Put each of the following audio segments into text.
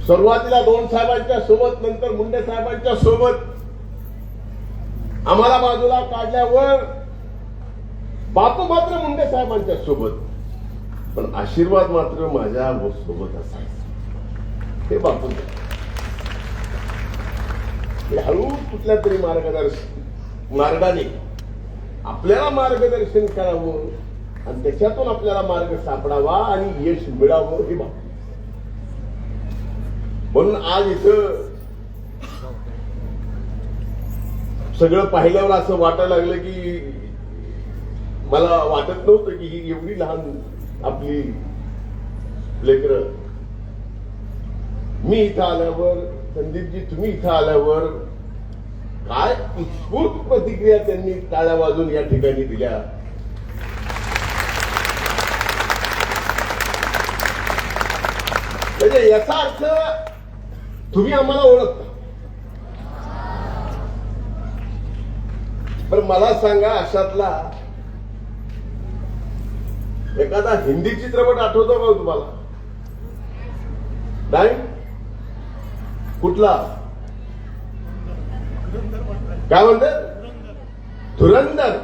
सुरुवातीला दोन साहेबांच्या सोबत, नंतर मुंडे साहेबांच्या सोबत आम्हाला बाजूला काढल्यावर बापू मात्र मुंडे साहेबांच्या सोबत, पण आशीर्वाद मात्र माझ्या सोबत असायचा. हे बापू हळू कुठल्या तरी मार्गाने आपल्याला मार्गदर्शन करावं आणि त्याच्यातून आपल्याला मार्ग सापडावा आणि यश मिळावं, हे बापू. म्हणून आज इथं सगळं पाहिल्यावर असं वाटायला लागलं की मला वाटत नव्हतं की ही एवढी लहान आपली लेकरं. मी इथं आल्यावर, संदीपजी तुम्ही इथं आल्यावर काय उत्स्फूर्त प्रतिक्रिया त्यांनी टाळ्या वाजून या ठिकाणी दिल्या. म्हणजे याचा अर्थ तुम्ही आम्हाला ओळखता. पण मला सांगा, अशातला एखादा हिंदी चित्रपट आठवतो का तुम्हाला? नाही? कुठला? काय म्हणतात? धुरंधर.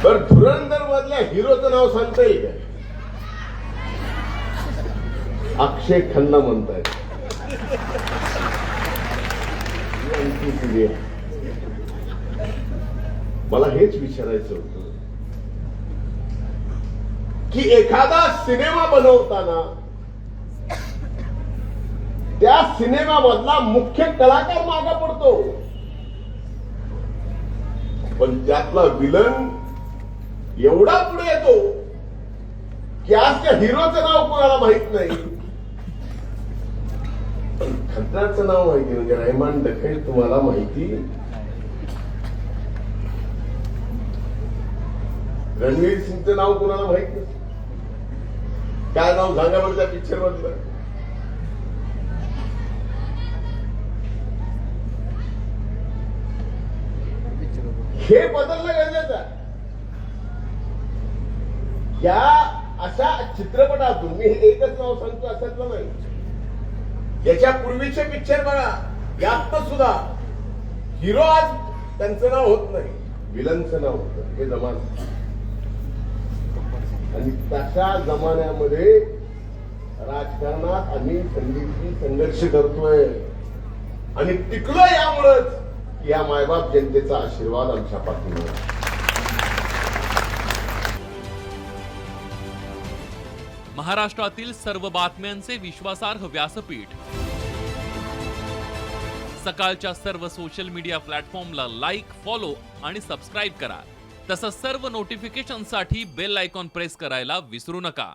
बर, धुरंधर मधल्या हिरोचं नाव सांगता येईल का? अक्षय खन्ना म्हणतायत. मला हेच विचारायचं होतं की एखादा सिनेमा बनवताना त्या सिनेमामधला मुख्य कलाकार मागा पडतो, पण त्यातला विलन एवढा पुढे येतो की आज त्या हिरोचं नाव कोणाला माहित नाही, पण खतराचं नाव माहिती. म्हणजे रहमान डखेल तुम्हाला माहिती, रणवीर सिंगचं नाव कोणाला माहित नाही. काय नाव सांगा बरं त्या पिक्चर मधलं? हे बदलणं गरजेचं आहे. या अशा चित्रपटातून मी हे एकच नाव सांगतो असं नाही, याच्या पूर्वीचे पिक्चर बघा, यात सुद्धा हिरो आज त्यांचं नाव होत नाही, विलनचं नाव होतं. हे जमान आणि तशा जमान्यामध्ये राजकारणात आम्ही संधीची संघर्ष करतोय आणि टिकलो यामुळेच या मायबाप जनतेचा आशीर्वाद आमच्या पाठीमागे. महाराष्ट्रातील सर्व बातम्यांचे विश्वासार्ह व्यासपीठ, सकाळच्या सर्व सोशल मीडिया प्लॅटफॉर्मला लाईक, फॉलो आणि सबस्क्राईब करा. तसंच सर्व नोटिफिकेशनसाठी बेल आयकॉन प्रेस करायला विसरू नका.